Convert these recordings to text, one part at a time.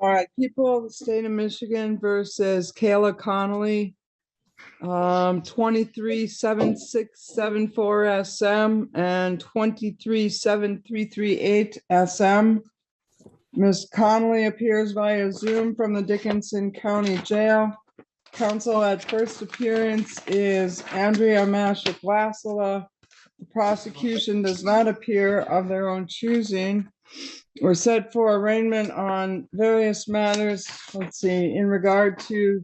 All right, people of the state of Michigan versus Kayla Connolly, 23-7674 SM and 23-7338 SM. Ms. Connolly appears via Zoom from the Dickinson County Jail. Counsel at first appearance is Andrea Mashik-Wassila. The prosecution does not appear of their own choosing. We're set for arraignment on various matters. Let's see, in regard to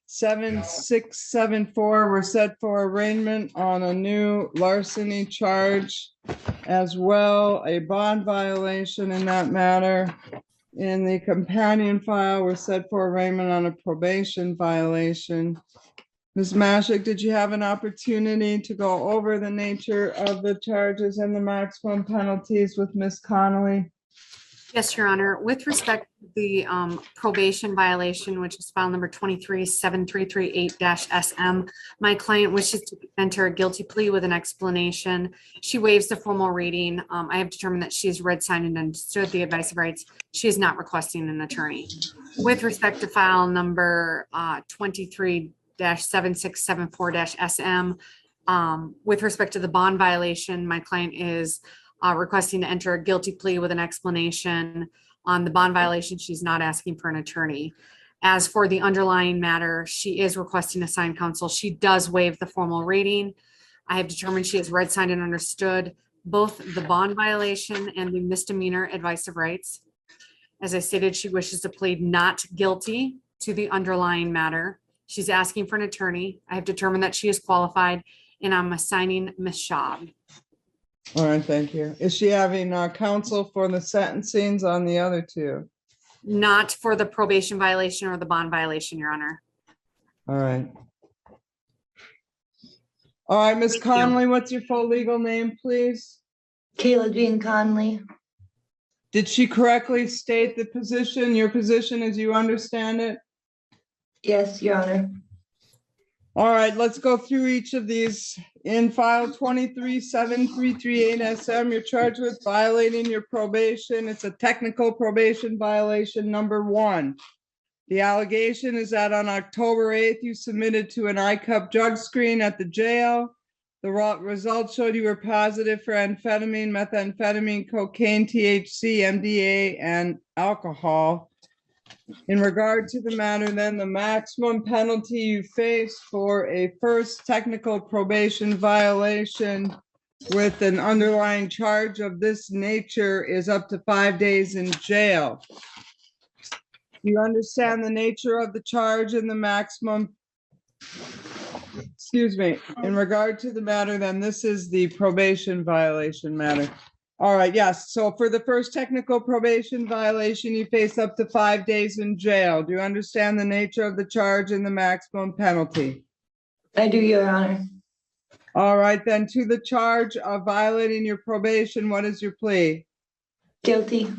7674, we're set for arraignment on a new larceny charge, as well a bond violation in that matter. In the companion file, we're set for arraignment on a probation violation. Ms. Mashik, did you have an opportunity to go over the nature of the charges and the maximum penalties with Ms. Connolly? Yes, Your Honor. With respect to the probation violation, which is file number 23-7338-SM, my client wishes to enter a guilty plea with an explanation. She waives the formal reading. I have determined that she has read, signed, and understood the advice of rights. She is not requesting an attorney. With respect to file number 23-7674-SM, with respect to the bond violation, my client is requesting to enter a guilty plea with an explanation. On the bond violation, she's not asking for an attorney. As for the underlying matter, she is requesting assigned counsel. She does waive the formal reading. I have determined she has read, signed, and understood both the bond violation and the misdemeanor advice of rights. As I stated, she wishes to plead not guilty to the underlying matter. She's asking for an attorney. I have determined that she is qualified, and I'm assigning Ms. Schaub. All right, thank you. Is she having counsel for the sentencings on the other two? Not for the probation violation or the bond violation, Your Honor. All right. All right, Ms. Connolly, what's your full legal name, please? Kayla Jean Conley. Did she correctly state the position, your position as you understand it? Yes, Your Honor. All right, let's go through each of these. In file 23-7338 SM, you're charged with violating your probation. It's a technical probation violation number 1. The allegation is that on October 8th, you submitted to an I-cup drug screen at the jail. The results showed you were positive for amphetamine, methamphetamine, cocaine, THC, MDMA, and alcohol. In regard to the matter, then, the maximum penalty you face for a first technical probation violation with an underlying charge of this nature is up to 5 days in jail. You understand the nature of the charge and the maximum? Excuse me. In regard to the matter, then, this is the probation violation matter. All right, yes. So for the first technical probation violation, you face up to 5 days in jail. Do you understand the nature of the charge and the maximum penalty? I do, Your Honor. All right, then, to the charge of violating your probation, what is your plea? Guilty.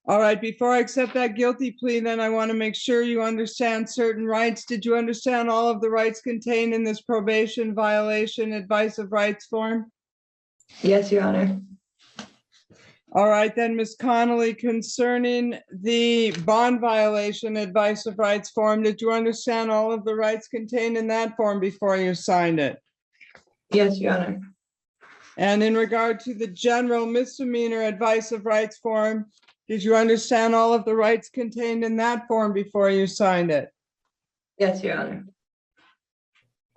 All right, before I accept that guilty plea, then I want to make sure you understand certain rights. Did you understand all of the rights contained in this probation violation advice of rights form? Yes, Your Honor. All right, then, Ms. Connolly, concerning the bond violation advice of rights form, did you understand all of the rights contained in that form before you signed it? Yes, Your Honor. And in regard to the general misdemeanor advice of rights form, did you understand all of the rights contained in that form before you signed it? Yes, Your Honor.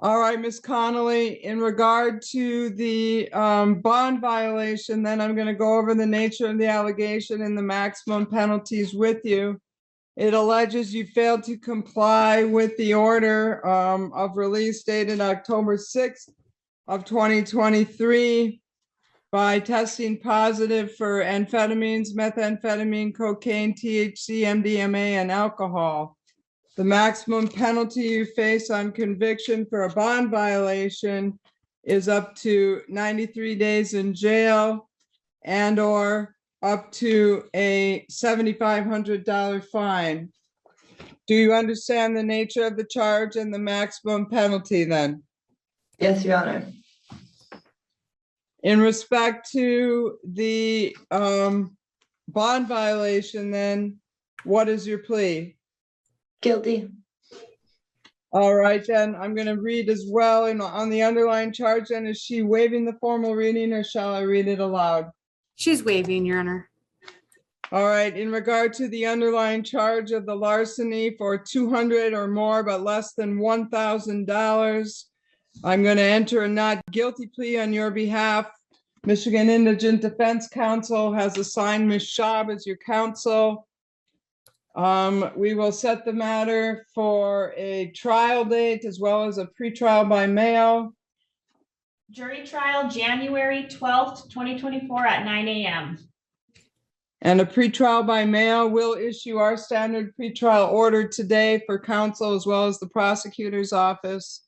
All right, Ms. Connolly, in regard to the bond violation, then I'm going to go over the nature of the allegation and the maximum penalties with you. It alleges you failed to comply with the order of release dated October 6th of 2023 by testing positive for amphetamines, methamphetamine, cocaine, THC, MDMA, and alcohol. The maximum penalty you face on conviction for a bond violation is up to 93 days in jail and/or up to a $7,500 fine. Do you understand the nature of the charge and the maximum penalty then? Yes, Your Honor. In respect to the bond violation, then, what is your plea? Guilty. All right, then, I'm going to read as well, and on the underlying charge, then, is she waiving the formal reading, or shall I read it aloud? She's waiving, Your Honor. All right, in regard to the underlying charge of the larceny for 200 or more, but less than $1,000, I'm going to enter a not guilty plea on your behalf. Michigan Indigent Defense Counsel has assigned Ms. Schaub as your counsel. We will set the matter for a trial date as well as a pretrial by mail. Jury trial, January 12th, 2024 at 9 a.m. And a pretrial by mail will issue our standard pretrial order today for counsel as well as the prosecutor's office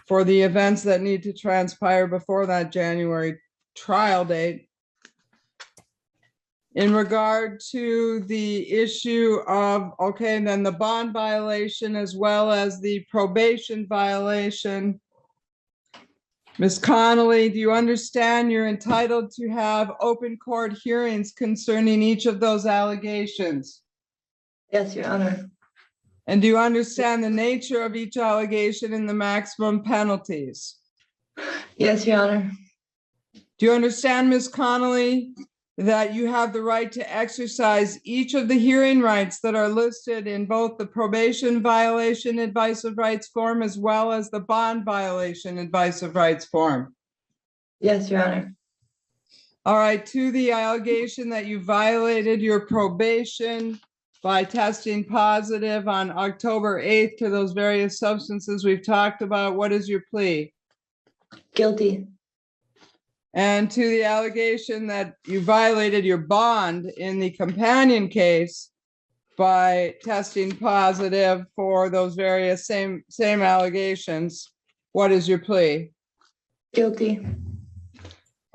for the events that need to transpire before that January trial date. In regard to the issue of, okay, then the bond violation as well as the probation violation. Ms. Connolly, do you understand you're entitled to have open court hearings concerning each of those allegations? Yes, Your Honor. And do you understand the nature of each allegation and the maximum penalties? Yes, Your Honor. Do you understand, Ms. Connolly, that you have the right to exercise each of the hearing rights that are listed in both the probation violation advice of rights form as well as the bond violation advice of rights form? Yes, Your Honor. All right, to the allegation that you violated your probation by testing positive on October 8th to those various substances we've talked about, what is your plea? Guilty. And to the allegation that you violated your bond in the companion case by testing positive for those various same allegations, what is your plea? Guilty.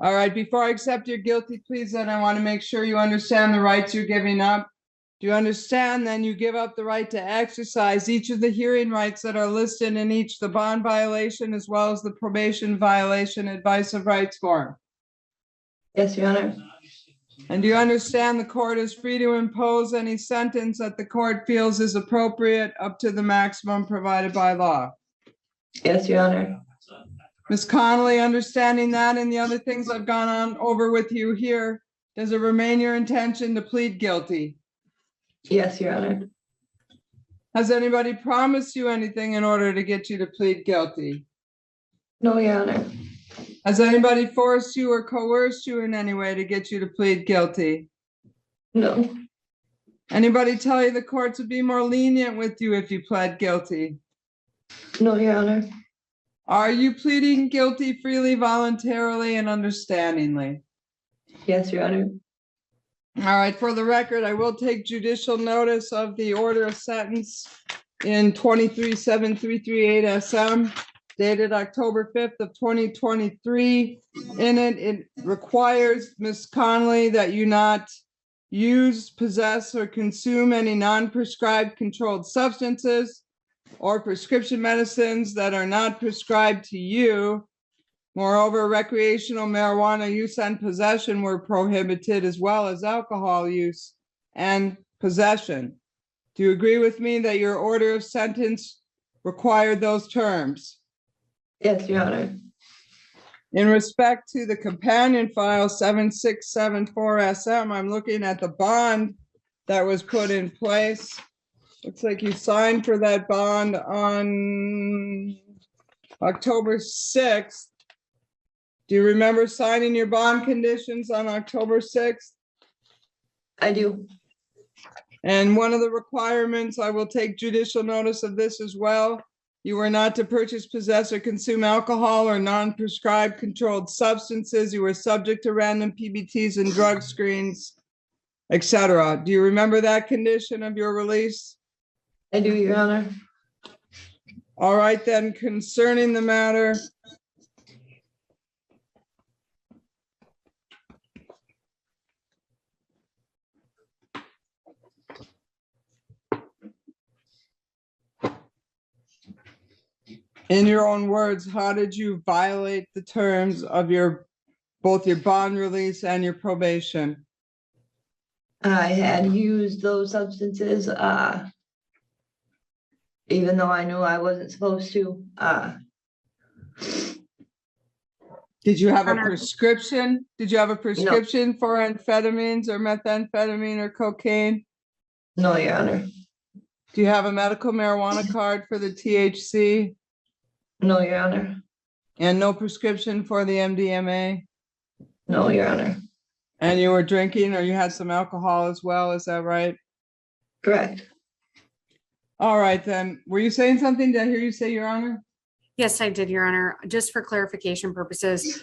All right, before I accept your guilty pleas, then I want to make sure you understand the rights you're giving up. Do you understand then you give up the right to exercise each of the hearing rights that are listed in each the bond violation as well as the probation violation advice of rights form? Yes, Your Honor. And do you understand the court is free to impose any sentence that the court feels is appropriate up to the maximum provided by law? Yes, Your Honor. Ms. Connolly, understanding that and the other things I've gone on over with you here, does it remain your intention to plead guilty? Yes, Your Honor. Has anybody promised you anything in order to get you to plead guilty? No, Your Honor. Has anybody forced you or coerced you in any way to get you to plead guilty? No. Anybody tell you the courts would be more lenient with you if you pled guilty? No, Your Honor. Are you pleading guilty freely, voluntarily, and understandingly? Yes, Your Honor. All right, for the record, I will take judicial notice of the order of sentence in 237338 SM dated October 5th of 2023. In it, it requires, Ms. Connolly, that you not use, possess, or consume any non-prescribed controlled substances or prescription medicines that are not prescribed to you. Moreover, recreational marijuana use and possession were prohibited, as well as alcohol use and possession. Do you agree with me that your order of sentence required those terms? Yes, Your Honor. In respect to the companion file 7674 SM, I'm looking at the bond that was put in place. Looks like you signed for that bond on October 6th. Do you remember signing your bond conditions on October 6th? I do. And one of the requirements, I will take judicial notice of this as well. You were not to purchase, possess, or consume alcohol or non-prescribed controlled substances. You were subject to random PBTs and drug screens, etc. Do you remember that condition of your release? I do, Your Honor. All right, then, concerning the matter. In your own words, how did you violate the terms of both your bond release and your probation? I had used those substances, even though I knew I wasn't supposed to. Did you have a Honor. prescription? Did you have a prescription for amphetamines or methamphetamine or cocaine? No, Your Honor. Do you have a medical marijuana card for the THC No, Your Honor. and no prescription for the MDMA? No, Your Honor. And you were drinking or you had some alcohol as well, is that right? Correct. All right, then. Were you saying something? Did I hear you say, Your Honor? Yes, I did, Your Honor. Just for clarification purposes,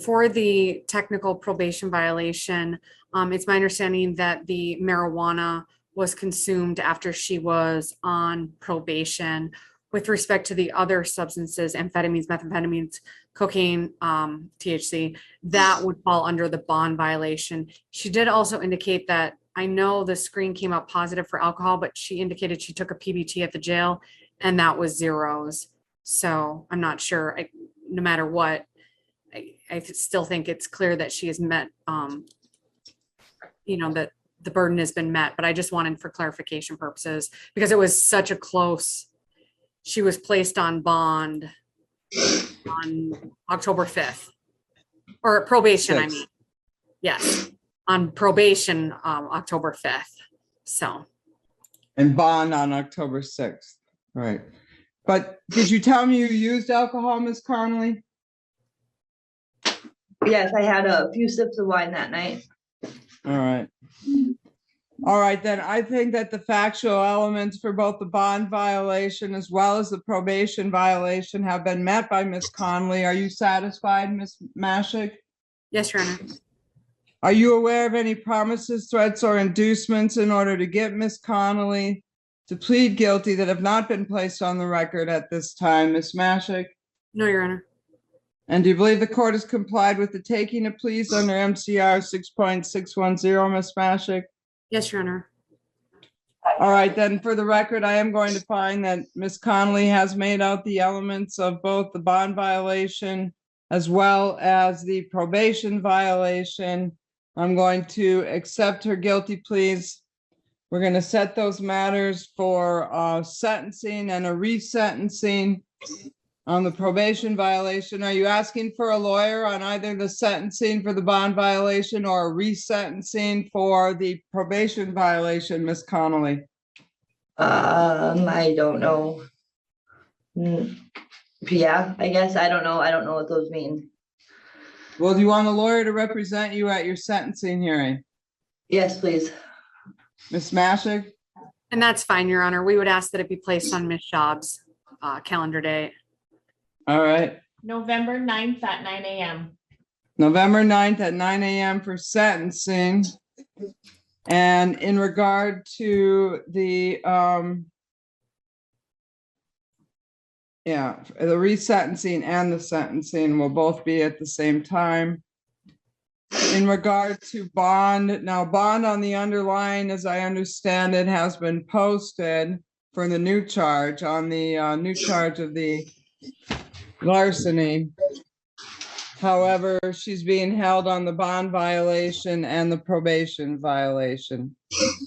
for the technical probation violation, it's my understanding that the marijuana was consumed after she was on probation. With respect to the other substances, amphetamines, methamphetamines, cocaine, THC, that would fall under the bond violation. She did also indicate that, I know the screen came up positive for alcohol, but she indicated she took a PBT at the jail and that was zeros. So I'm not sure, no matter what, I still think it's clear that she has met, that the burden has been met, but I just wanted for clarification purposes, because it was such a close, she was placed on bond on October 5th, or probation, I mean. Yes, on probation, October 5th, so. And bond on October 6th, right. But did you tell me you used alcohol, Ms. Connolly? Yes, I had a few sips of wine that night. All right. All right, then I think that the factual elements for both the bond violation as well as the probation violation have been met by Ms. Connolly. Are you satisfied, Ms. Mashik? Yes, Your Honor. Are you aware of any promises, threats, or inducements in order to get Ms. Connolly to plead guilty that have not been placed on the record at this time, Ms. Mashik? No, Your Honor. And do you believe the court has complied with the taking of pleas under MCR 6.610, Ms. Mashik? Yes, Your Honor. All right, then for the record, I am going to find that Ms. Connolly has made out the elements of both the bond violation as well as the probation violation. I'm going to accept her guilty pleas. We're going to set those matters for sentencing and a resentencing on the probation violation. Are you asking for a lawyer on either the sentencing for the bond violation or a resentencing for the probation violation, Ms. Connolly? I don't know. Yeah, I guess I don't know. I don't know what those mean. Well, do you want a lawyer to represent you at your sentencing hearing? Yes, please. Ms. Mashik? And that's fine, Your Honor. We would ask that it be placed on Ms. Schaub's calendar date. All right. November 9th at 9 a.m. November 9th at 9 a.m. for sentencing. And in regard to the resentencing and the sentencing will both be at the same time. In regard to bond, now bond on the underlying, as I understand it, has been posted for the new charge on the new charge of the larceny. However, she's being held on the bond violation and the probation violation.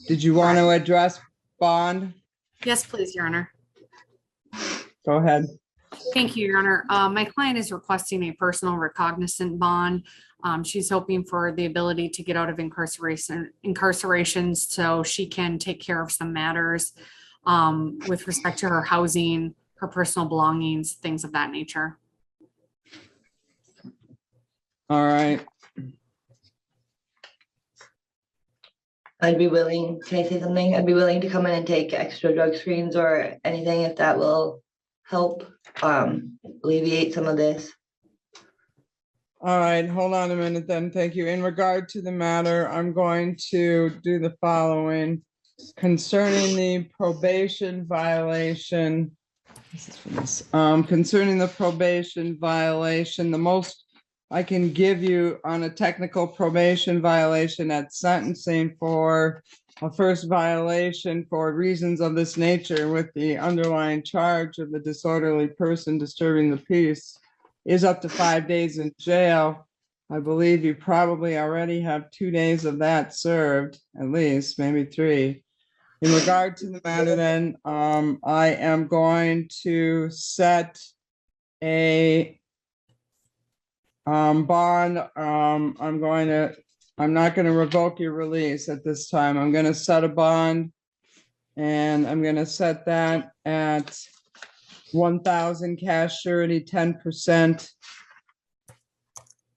Did you want to address bond? Yes, please, Your Honor. Go ahead. Thank you, Your Honor. My client is requesting a personal recognizant bond. She's hoping for the ability to get out of incarceration so she can take care of some matters with respect to her housing, her personal belongings, things of that nature. All right. I'd be willing, can I say something? I'd be willing to come in and take extra drug screens or anything if that will help alleviate some of this. All right, hold on a minute then. Thank you. In regard to the matter, I'm going to do the following. Concerning the probation violation, concerning the probation violation, the most I can give you on a technical probation violation at sentencing for a first violation for reasons of this nature with the underlying charge of the disorderly person disturbing the peace is up to 5 days in jail. I believe you probably already have 2 days of that served, at least, maybe 3. In regard to the matter, then, I am going to set a bond. I'm not gonna revoke your release at this time. I'm gonna set a bond. And I'm gonna set that at 1,000 cash surety, 10%.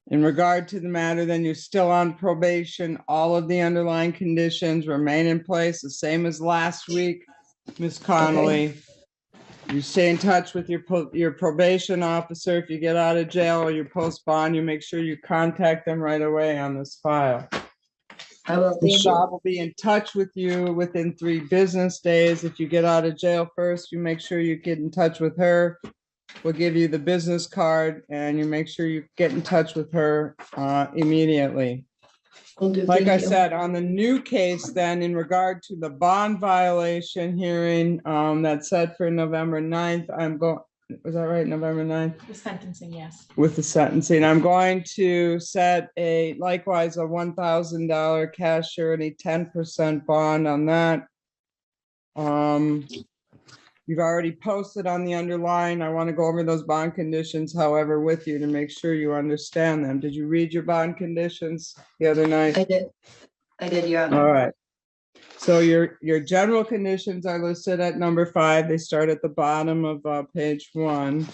In regard to the matter, then you're still on probation. All of the underlying conditions remain in place, the same as last week, Ms. Connolly. You stay in touch with your probation officer. If you get out of jail or you post bond, you make sure you contact them right away on this file. I will. The Thank shop you. will be in touch with you within 3 business days. If you get out of jail first, you make sure you get in touch with her. We'll give you the business card and you make sure you get in touch with her immediately. Will do. Like I Thank you. said, on the new case, then in regard to the bond violation hearing that's set for November 9th, was that right, November 9th? The sentencing, yes. With the sentencing, I'm going to set likewise a $1,000 cash surety, 10% bond on that. You've already posted on the underlying. I want to go over those bond conditions, however, with you to make sure you understand them. Did you read your bond conditions the other night? I did, Your Honor. All right. So your general conditions are listed at number 5. They start at the bottom of page 1.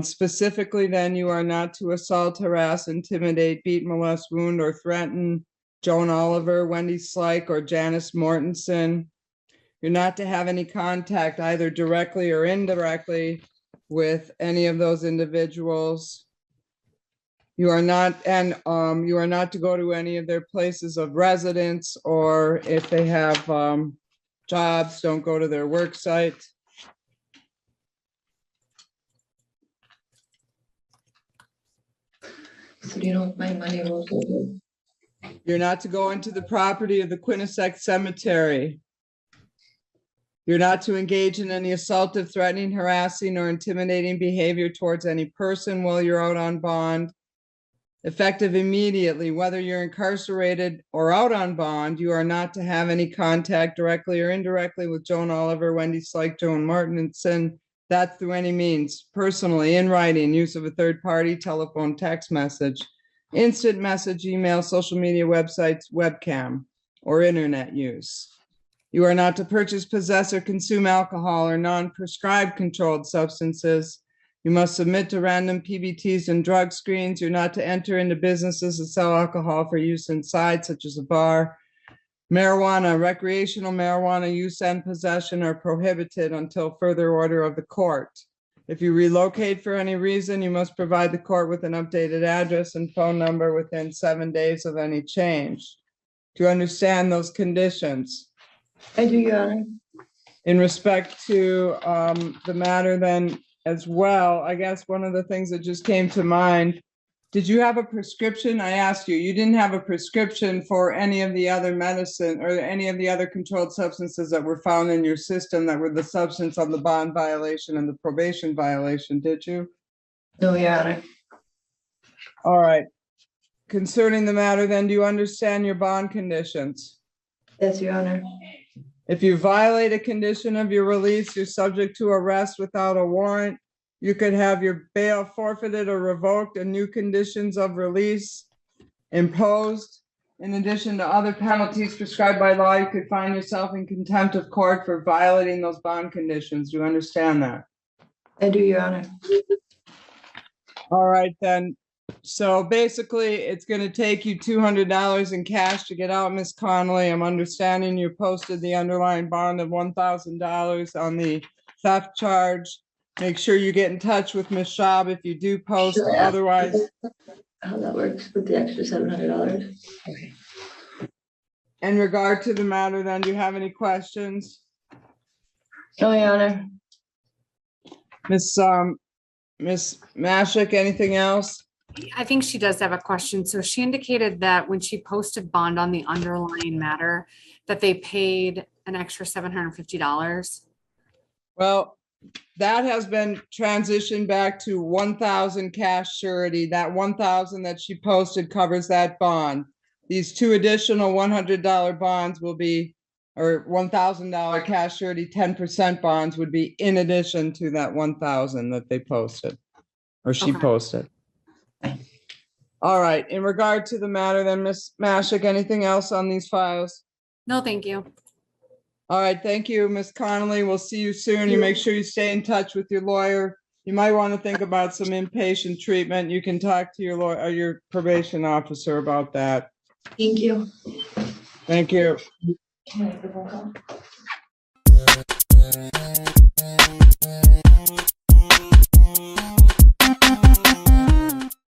Specifically, then you are not to assault, harass, intimidate, beat, molest, wound, or threaten Joan Oliver, Wendy Slyke, or Janice Mortensen. You're not to have any contact either directly or indirectly with any of those individuals. You are not, and you are not to go to any of their places of residence, or if they have jobs, don't go to their work site. So do you know if my money rolls over? You're not to go into the property of the Quinnipiac Cemetery. You're not to engage in any assaultive, threatening, harassing, or intimidating behavior towards any person while you're out on bond. Effective immediately, whether you're incarcerated or out on bond, you are not to have any contact directly or indirectly with Joan Oliver, Wendy Slyke, Joan Martinson. That through any means, personally, in writing, use of a third party, telephone, text message, instant message, email, social media websites, webcam, or internet use. You are not to purchase, possess, or consume alcohol or non-prescribed controlled substances. You must submit to random PBTs and drug screens. You're not to enter into businesses that sell alcohol for use inside, such as a bar. Marijuana, recreational marijuana use and possession are prohibited until further order of the court. If you relocate for any reason, you must provide the court with an updated address and phone number within 7 days of any change. Do you understand those conditions? I do, Your Honor. In respect to the matter then as well, I guess one of the things that just came to mind, did you have a prescription? I asked you, you didn't have a prescription for any of the other medicine or any of the other controlled substances that were found in your system that were the substance of the bond violation and the probation violation, did you? No, Your Honor. All right. Concerning the matter then, do you understand your bond conditions? Yes, Your Honor. If you violate a condition of your release, you're subject to arrest without a warrant. You could have your bail forfeited or revoked and new conditions of release imposed. In addition to other penalties prescribed by law, you could find yourself in contempt of court for violating those bond conditions. Do you understand that? I do, Your Honor. All right, then. So basically, it's going to take you $200 in cash to get out, Ms. Connolly. I'm understanding you posted the underlying bond of $1,000 on the theft charge. Make sure you get in touch with Ms. Schaub if you do post, Sure. otherwise. How that works with the extra $700? Okay. In regard to the matter, then, do you have any questions? No, Your Honor. Miss Mashik, anything else? I think she does have a question. So she indicated that when she posted bond on the underlying matter, that they paid an extra $750. Well, that has been transitioned back to 1,000 cash surety. That 1,000 that she posted covers that bond. These two additional $100 bonds will be, or $1,000 cash surety, 10% bonds would be in addition to that 1,000 that they posted, or she Okay. posted. All right, in regard to the matter then, Ms. Mashik, anything else on these files? No, thank you. All right, thank you, Ms. Connolly. We'll see you soon. You make sure you stay in touch with your lawyer. You might want to think about some inpatient treatment. You can talk to your lawyer or your probation officer about that. Thank you. Thank you. Can I make the phone call?